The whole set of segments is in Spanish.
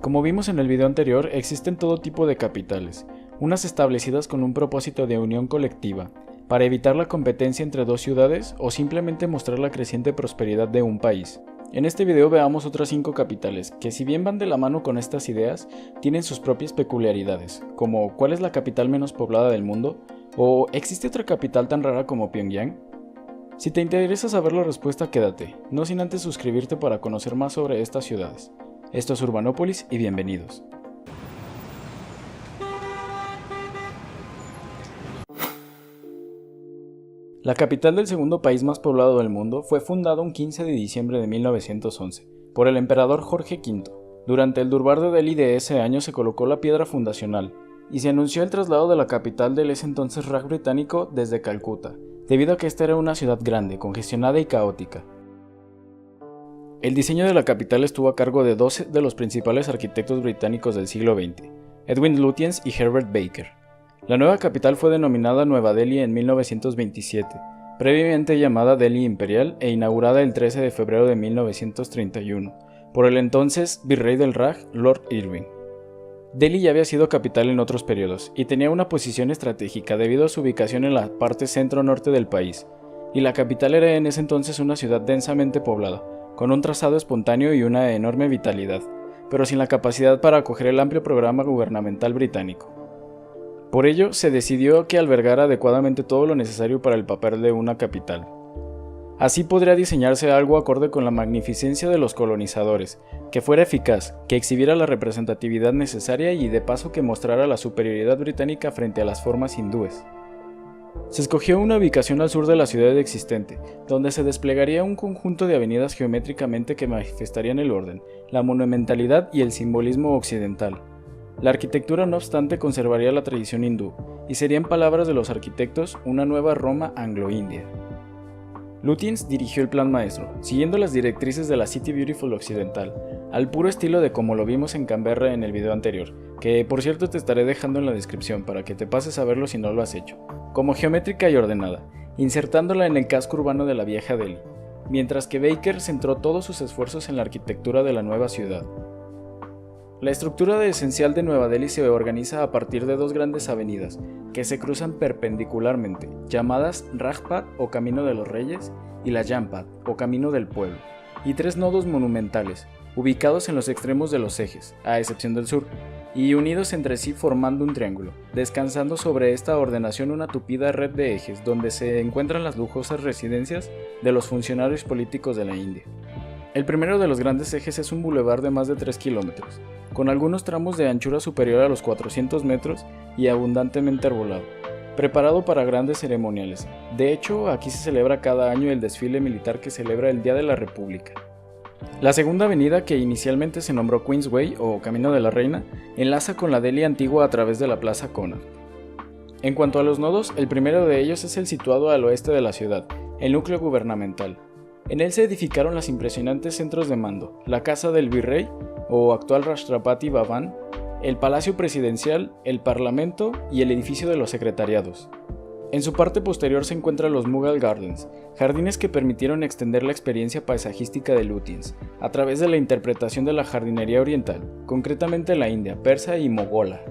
Como vimos en el video anterior, existen todo tipo de capitales, unas establecidas con un propósito de unión colectiva, para evitar la competencia entre dos ciudades o simplemente mostrar la creciente prosperidad de un país. En este video veamos otras 5 capitales, que si bien van de la mano con estas ideas, tienen sus propias peculiaridades, como ¿cuál es la capital menos poblada del mundo? ¿O existe otra capital tan rara como Pyongyang? Si te interesa saber la respuesta, quédate, no sin antes suscribirte para conocer más sobre estas ciudades. Esto es Urbanópolis y bienvenidos. La capital del segundo país más poblado del mundo fue fundada un 15 de diciembre de 1911 por el emperador Jorge V. Durante el Durbar de Delhi de ese año se colocó la piedra fundacional y se anunció el traslado de la capital del ese entonces Raj británico desde Calcuta, debido a que esta era una ciudad grande, congestionada y caótica. El diseño de la capital estuvo a cargo de 12 de los principales arquitectos británicos del siglo XX, Edwin Lutyens y Herbert Baker. La nueva capital fue denominada Nueva Delhi en 1927, previamente llamada Delhi Imperial e inaugurada el 13 de febrero de 1931, por el entonces virrey del Raj, Lord Irving. Delhi ya había sido capital en otros periodos y tenía una posición estratégica debido a su ubicación en la parte centro-norte del país, y la capital era en ese entonces una ciudad densamente poblada, con un trazado espontáneo y una enorme vitalidad, pero sin la capacidad para acoger el amplio programa gubernamental británico. Por ello, se decidió que albergara adecuadamente todo lo necesario para el papel de una capital. Así podría diseñarse algo acorde con la magnificencia de los colonizadores, que fuera eficaz, que exhibiera la representatividad necesaria y de paso que mostrara la superioridad británica frente a las formas hindúes. Se escogió una ubicación al sur de la ciudad existente, donde se desplegaría un conjunto de avenidas geométricamente que manifestarían el orden, la monumentalidad y el simbolismo occidental. La arquitectura, no obstante, conservaría la tradición hindú, y sería en palabras de los arquitectos una nueva Roma anglo-india. Lutyens dirigió el plan maestro, siguiendo las directrices de la City Beautiful occidental, al puro estilo de como lo vimos en Canberra en el video anterior, que por cierto te estaré dejando en la descripción para que te pases a verlo si no lo has hecho, como geométrica y ordenada, insertándola en el casco urbano de la vieja Delhi, mientras que Baker centró todos sus esfuerzos en la arquitectura de la nueva ciudad. La estructura esencial de Nueva Delhi se organiza a partir de 2 grandes avenidas, que se cruzan perpendicularmente, llamadas Rajpath o Camino de los Reyes y la Jampath o Camino del Pueblo, y 3 nodos monumentales, ubicados en los extremos de los ejes, a excepción del sur, y unidos entre sí formando un triángulo, descansando sobre esta ordenación una tupida red de ejes donde se encuentran las lujosas residencias de los funcionarios políticos de la India. El primero de los grandes ejes es un bulevar de más de 3 kilómetros, con algunos tramos de anchura superior a los 400 metros y abundantemente arbolado, preparado para grandes ceremoniales. De hecho, aquí se celebra cada año el desfile militar que celebra el Día de la República. La segunda avenida, que inicialmente se nombró Queensway o Camino de la Reina, enlaza con la Delhi antigua a través de la Plaza Connaught. En cuanto a los nodos, el primero de ellos es el situado al oeste de la ciudad, el núcleo gubernamental. En él se edificaron los impresionantes centros de mando, la Casa del Virrey, o actual Rashtrapati Bhavan, el Palacio Presidencial, el Parlamento y el edificio de los secretariados. En su parte posterior se encuentran los Mughal Gardens, jardines que permitieron extender la experiencia paisajística de Lutyens, a través de la interpretación de la jardinería oriental, concretamente la india, persa y mogola.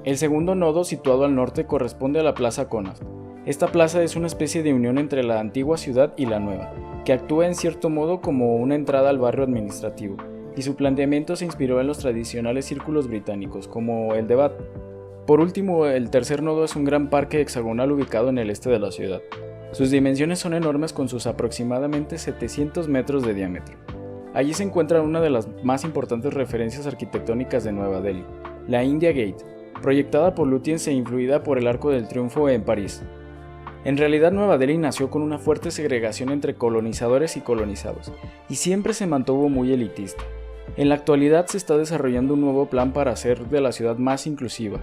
El segundo nodo, situado al norte, corresponde a la Plaza Connaught. Esta plaza es una especie de unión entre la antigua ciudad y la nueva, que actúa en cierto modo como una entrada al barrio administrativo, y su planteamiento se inspiró en los tradicionales círculos británicos, como el de Bath. Por último, el tercer nodo es un gran parque hexagonal ubicado en el este de la ciudad. Sus dimensiones son enormes con sus aproximadamente 700 metros de diámetro. Allí se encuentra una de las más importantes referencias arquitectónicas de Nueva Delhi, la India Gate, proyectada por Lutyens e influida por el Arco del Triunfo en París. En realidad, Nueva Delhi nació con una fuerte segregación entre colonizadores y colonizados, y siempre se mantuvo muy elitista. En la actualidad se está desarrollando un nuevo plan para hacer de la ciudad más inclusiva.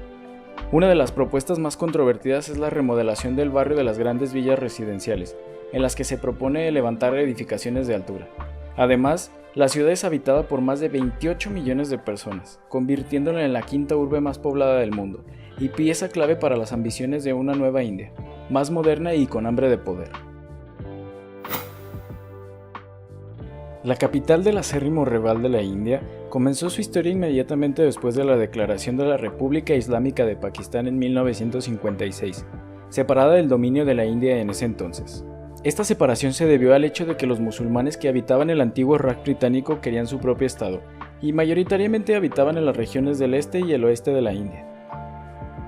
Una de las propuestas más controvertidas es la remodelación del barrio de las grandes villas residenciales, en las que se propone levantar edificaciones de altura. Además, la ciudad es habitada por más de 28 millones de personas, convirtiéndola en la quinta urbe más poblada del mundo, y pieza clave para las ambiciones de una nueva India, más moderna y con hambre de poder. La capital del acérrimo rival de la India Comenzó su historia inmediatamente después de la declaración de la República Islámica de Pakistán en 1956, separada del dominio de la India en ese entonces. Esta separación se debió al hecho de que los musulmanes que habitaban el antiguo Raj británico querían su propio estado, y mayoritariamente habitaban en las regiones del este y el oeste de la India.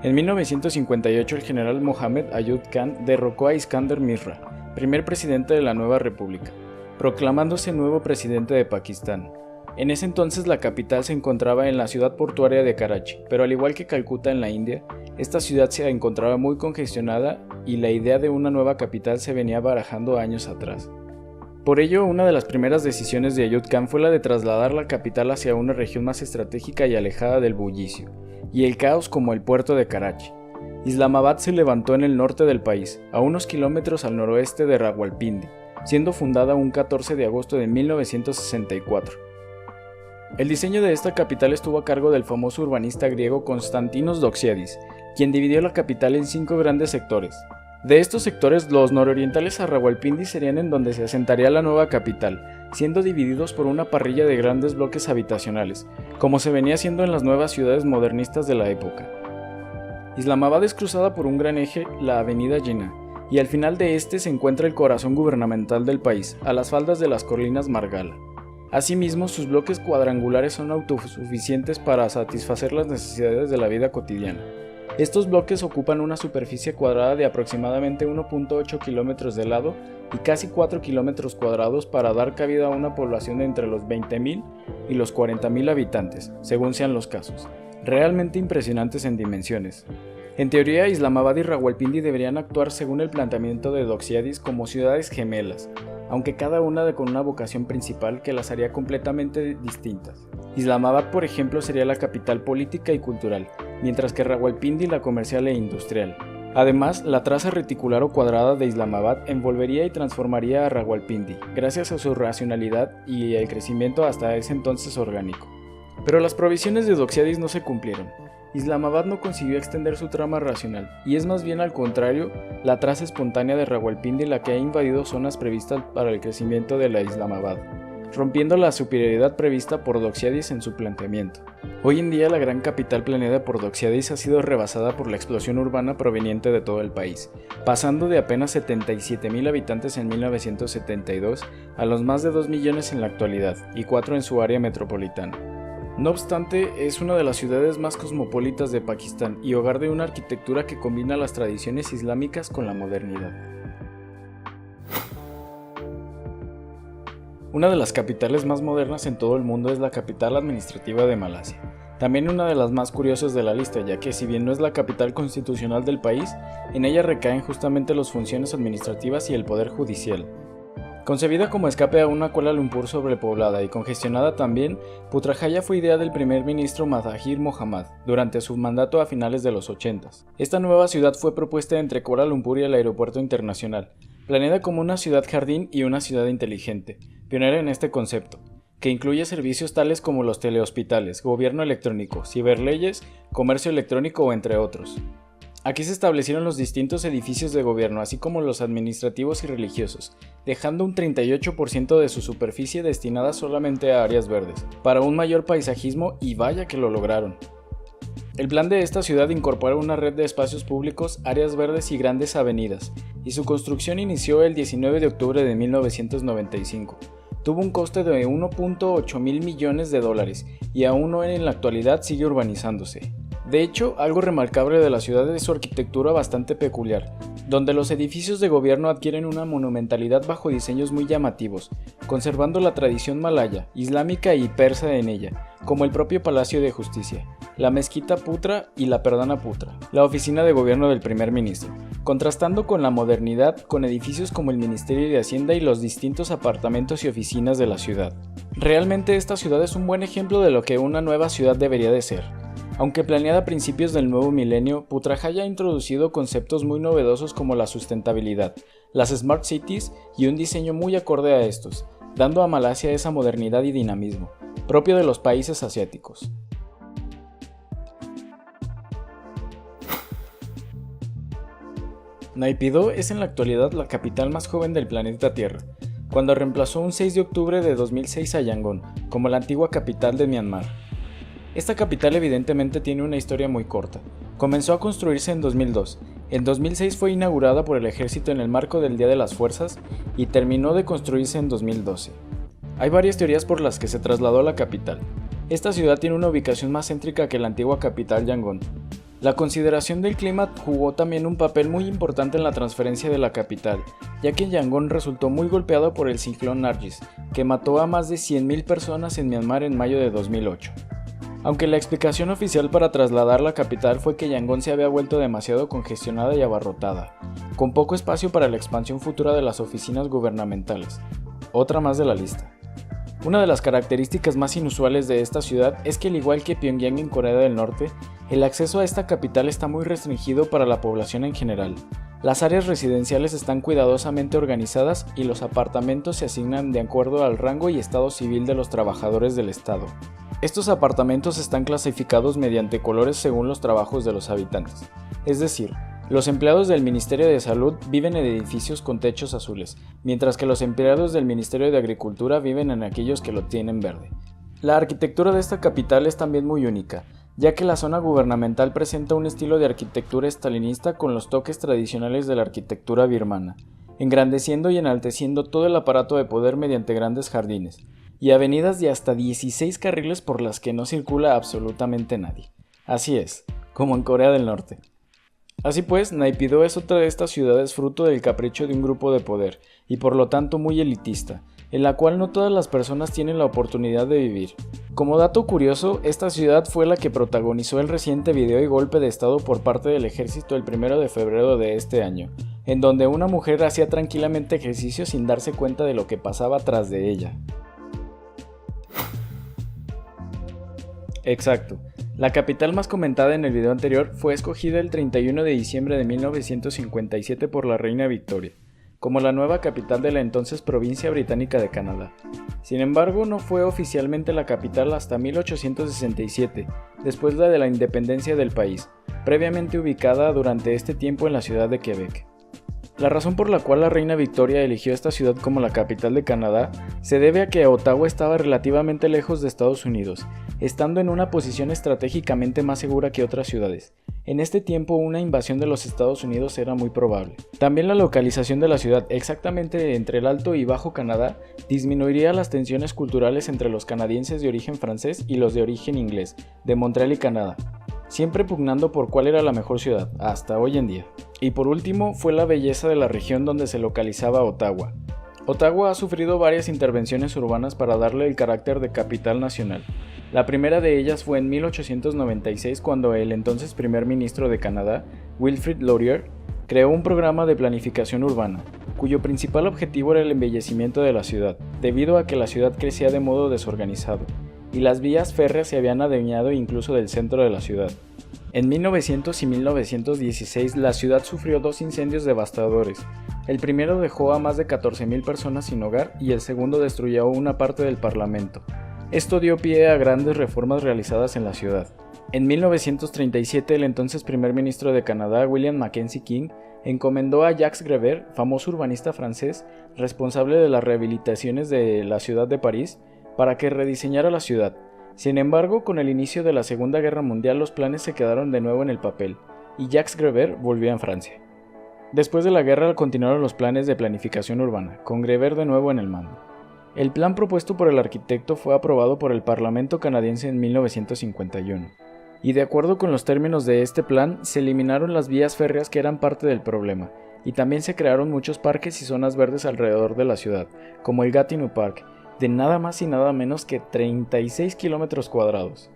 En 1958 el general Mohammed Ayub Khan derrocó a Iskander Mirza, primer presidente de la nueva república, proclamándose nuevo presidente de Pakistán. En ese entonces la capital se encontraba en la ciudad portuaria de Karachi, pero al igual que Calcuta en la India, esta ciudad se encontraba muy congestionada y la idea de una nueva capital se venía barajando años atrás. Por ello, una de las primeras decisiones de Ayub Khan fue la de trasladar la capital hacia una región más estratégica y alejada del bullicio y el caos como el puerto de Karachi. Islamabad se levantó en el norte del país, a unos kilómetros al noroeste de Rawalpindi, siendo fundada un 14 de agosto de 1964. El diseño de esta capital estuvo a cargo del famoso urbanista griego Konstantinos Doxiadis, quien dividió la capital en 5 grandes sectores. De estos sectores, los nororientales a Rawalpindi serían en donde se asentaría la nueva capital, siendo divididos por una parrilla de grandes bloques habitacionales, como se venía haciendo en las nuevas ciudades modernistas de la época. Islamabad es cruzada por un gran eje, la avenida Jinnah, y al final de este se encuentra el corazón gubernamental del país, a las faldas de las colinas Margala. Asimismo, sus bloques cuadrangulares son autosuficientes para satisfacer las necesidades de la vida cotidiana. Estos bloques ocupan una superficie cuadrada de aproximadamente 1.8 kilómetros de lado y casi 4 kilómetros cuadrados para dar cabida a una población de entre los 20.000 y los 40.000 habitantes, según sean los casos. Realmente impresionantes en dimensiones. En teoría, Islamabad y Rawalpindi deberían actuar según el planteamiento de Doxiadis como ciudades gemelas, aunque cada una con una vocación principal que las haría completamente distintas. Islamabad, por ejemplo, sería la capital política y cultural, mientras que Rawalpindi la comercial e industrial. Además, la traza reticular o cuadrada de Islamabad envolvería y transformaría a Rawalpindi, gracias a su racionalidad y el crecimiento hasta ese entonces orgánico. Pero las provisiones de Doxiadis no se cumplieron. Islamabad no consiguió extender su trama racional, y es más bien al contrario, la traza espontánea de Rawalpindi la que ha invadido zonas previstas para el crecimiento de la Islamabad, rompiendo la superioridad prevista por Doxiadis en su planteamiento. Hoy en día la gran capital planeada por Doxiadis ha sido rebasada por la explosión urbana proveniente de todo el país, pasando de apenas 77.000 habitantes en 1972 a los más de 2 millones en la actualidad, y 4 en su área metropolitana. No obstante, es una de las ciudades más cosmopolitas de Pakistán y hogar de una arquitectura que combina las tradiciones islámicas con la modernidad. Una de las capitales más modernas en todo el mundo es la capital administrativa de Malasia. También una de las más curiosas de la lista, ya que si bien no es la capital constitucional del país, en ella recaen justamente las funciones administrativas y el poder judicial. Concebida como escape a una Kuala Lumpur sobrepoblada y congestionada también, Putrajaya fue idea del primer ministro Mahathir Mohamad durante su mandato a finales de los 80s. Esta nueva ciudad fue propuesta entre Kuala Lumpur y el aeropuerto internacional, planeada como una ciudad jardín y una ciudad inteligente, pionera en este concepto, que incluye servicios tales como los telehospitales, gobierno electrónico, ciberleyes, comercio electrónico, entre otros. Aquí se establecieron los distintos edificios de gobierno, así como los administrativos y religiosos, dejando un 38% de su superficie destinada solamente a áreas verdes, para un mayor paisajismo, y vaya que lo lograron. El plan de esta ciudad incorpora una red de espacios públicos, áreas verdes y grandes avenidas, y su construcción inició el 19 de octubre de 1995. Tuvo un coste de 1.8 mil millones de dólares y aún hoy en la actualidad sigue urbanizándose. De hecho, algo remarcable de la ciudad es su arquitectura bastante peculiar, donde los edificios de gobierno adquieren una monumentalidad bajo diseños muy llamativos, conservando la tradición malaya, islámica y persa en ella, como el propio Palacio de Justicia, la Mezquita Putra y la Perdana Putra, la oficina de gobierno del primer ministro, contrastando con la modernidad con edificios como el Ministerio de Hacienda y los distintos apartamentos y oficinas de la ciudad. Realmente esta ciudad es un buen ejemplo de lo que una nueva ciudad debería de ser. Aunque planeada a principios del nuevo milenio, Putrajaya ha introducido conceptos muy novedosos como la sustentabilidad, las Smart Cities y un diseño muy acorde a estos, dando a Malasia esa modernidad y dinamismo, propio de los países asiáticos. Naypyidaw es en la actualidad la capital más joven del planeta Tierra. cuando reemplazó un 6 de octubre de 2006 a Yangon, como la antigua capital de Myanmar. Esta capital evidentemente tiene una historia muy corta. Comenzó a construirse en 2002, en 2006 fue inaugurada por el ejército en el marco del Día de las Fuerzas y terminó de construirse en 2012. Hay varias teorías por las que se trasladó a la capital. Esta ciudad tiene una ubicación más céntrica que la antigua capital Yangon. La consideración del clima jugó también un papel muy importante en la transferencia de la capital, ya que Yangon resultó muy golpeado por el ciclón Nargis, que mató a más de 100.000 personas en Myanmar en mayo de 2008. Aunque la explicación oficial para trasladar la capital fue que Yangon se había vuelto demasiado congestionada y abarrotada, con poco espacio para la expansión futura de las oficinas gubernamentales. Otra más de la lista. Una de las características más inusuales de esta ciudad es que, al igual que Pyongyang en Corea del Norte, el acceso a esta capital está muy restringido para la población en general. Las áreas residenciales están cuidadosamente organizadas y los apartamentos se asignan de acuerdo al rango y estado civil de los trabajadores del estado. Estos apartamentos están clasificados mediante colores según los trabajos de los habitantes. Es decir, los empleados del Ministerio de Salud viven en edificios con techos azules, mientras que los empleados del Ministerio de Agricultura viven en aquellos que lo tienen verde. La arquitectura de esta capital es también muy única, ya que la zona gubernamental presenta un estilo de arquitectura estalinista con los toques tradicionales de la arquitectura birmana, engrandeciendo y enalteciendo todo el aparato de poder mediante grandes jardines, y avenidas de hasta 16 carriles por las que no circula absolutamente nadie. Así es, como en Corea del Norte. Así pues, Naypyidaw es otra de estas ciudades fruto del capricho de un grupo de poder, y por lo tanto muy elitista, en la cual no todas las personas tienen la oportunidad de vivir. Como dato curioso, esta ciudad fue la que protagonizó el reciente video y golpe de estado por parte del ejército el 1 de febrero de este año, en donde una mujer hacía tranquilamente ejercicio sin darse cuenta de lo que pasaba tras de ella. Exacto. La capital más comentada en el video anterior fue escogida el 31 de diciembre de 1957 por la reina Victoria, como la nueva capital de la entonces provincia británica de Canadá. Sin embargo, no fue oficialmente la capital hasta 1867, después de la independencia del país, previamente ubicada durante este tiempo en la ciudad de Quebec. La razón por la cual la reina Victoria eligió esta ciudad como la capital de Canadá se debe a que Ottawa estaba relativamente lejos de Estados Unidos, estando en una posición estratégicamente más segura que otras ciudades. En este tiempo una invasión de los Estados Unidos era muy probable. También la localización de la ciudad, exactamente entre el Alto y Bajo Canadá, disminuiría las tensiones culturales entre los canadienses de origen francés y los de origen inglés, de Montreal y Canadá, siempre pugnando por cuál era la mejor ciudad, hasta hoy en día. Y por último, fue la belleza de la región donde se localizaba Ottawa. Ottawa ha sufrido varias intervenciones urbanas para darle el carácter de capital nacional. La primera de ellas fue en 1896 cuando el entonces primer ministro de Canadá, Wilfrid Laurier, creó un programa de planificación urbana, cuyo principal objetivo era el embellecimiento de la ciudad, debido a que la ciudad crecía de modo desorganizado, y las vías férreas se habían adueñado incluso del centro de la ciudad. En 1900 y 1916 la ciudad sufrió dos incendios devastadores. El primero dejó a más de 14.000 personas sin hogar y el segundo destruyó una parte del parlamento. Esto dio pie a grandes reformas realizadas en la ciudad. En 1937 el entonces primer ministro de Canadá, William Mackenzie King, encomendó a Jacques Greber, famoso urbanista francés, responsable de las rehabilitaciones de la ciudad de París, para que rediseñara la ciudad. Sin embargo, con el inicio de la Segunda Guerra Mundial los planes se quedaron de nuevo en el papel, y Jacques Greber volvió a Francia. Después de la guerra continuaron los planes de planificación urbana, con Greber de nuevo en el mando. El plan propuesto por el arquitecto fue aprobado por el Parlamento canadiense en 1951, y de acuerdo con los términos de este plan, se eliminaron las vías férreas que eran parte del problema, y también se crearon muchos parques y zonas verdes alrededor de la ciudad, como el Gatineau Park, de nada más y nada menos que 36 kilómetros cuadrados.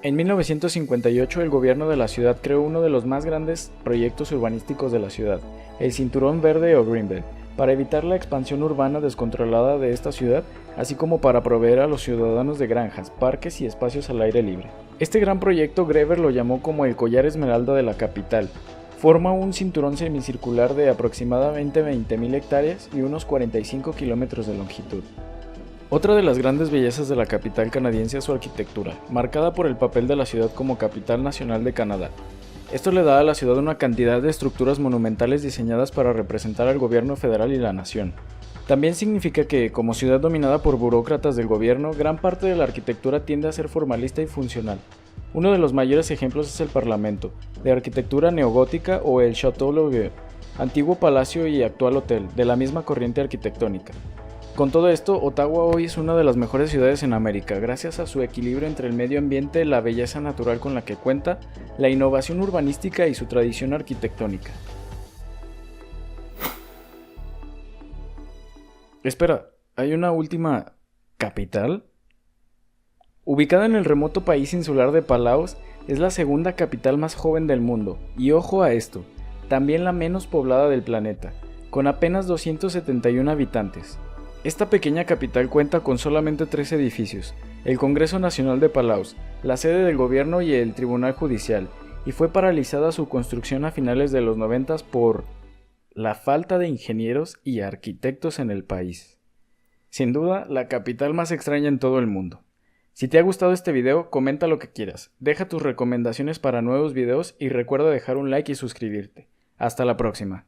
En 1958 el gobierno de la ciudad creó uno de los más grandes proyectos urbanísticos de la ciudad, el Cinturón Verde o Greenbelt, para evitar la expansión urbana descontrolada de esta ciudad, así como para proveer a los ciudadanos de granjas, parques y espacios al aire libre. Este gran proyecto Greber lo llamó como el collar esmeralda de la capital. Forma un cinturón semicircular de aproximadamente 20.000 hectáreas y unos 45 kilómetros de longitud. Otra de las grandes bellezas de la capital canadiense es su arquitectura, marcada por el papel de la ciudad como capital nacional de Canadá. Esto le da a la ciudad una cantidad de estructuras monumentales diseñadas para representar al gobierno federal y la nación. También significa que, como ciudad dominada por burócratas del gobierno, gran parte de la arquitectura tiende a ser formalista y funcional. Uno de los mayores ejemplos es el Parlamento, de arquitectura neogótica, o el Château Laurier, antiguo palacio y actual hotel, de la misma corriente arquitectónica. Con todo esto, Ottawa hoy es una de las mejores ciudades en América, gracias a su equilibrio entre el medio ambiente, la belleza natural con la que cuenta, la innovación urbanística y su tradición arquitectónica. Espera, ¿hay una última capital? Ubicada en el remoto país insular de Palaos, es la segunda capital más joven del mundo, y ojo a esto, también la menos poblada del planeta, con apenas 271 habitantes. Esta pequeña capital cuenta con solamente 3 edificios, el Congreso Nacional de Palaos, la sede del gobierno y el Tribunal Judicial, y fue paralizada su construcción a finales de los 90 por la falta de ingenieros y arquitectos en el país. Sin duda, la capital más extraña en todo el mundo. Si te ha gustado este video, comenta lo que quieras, deja tus recomendaciones para nuevos videos y recuerda dejar un like y suscribirte. Hasta la próxima.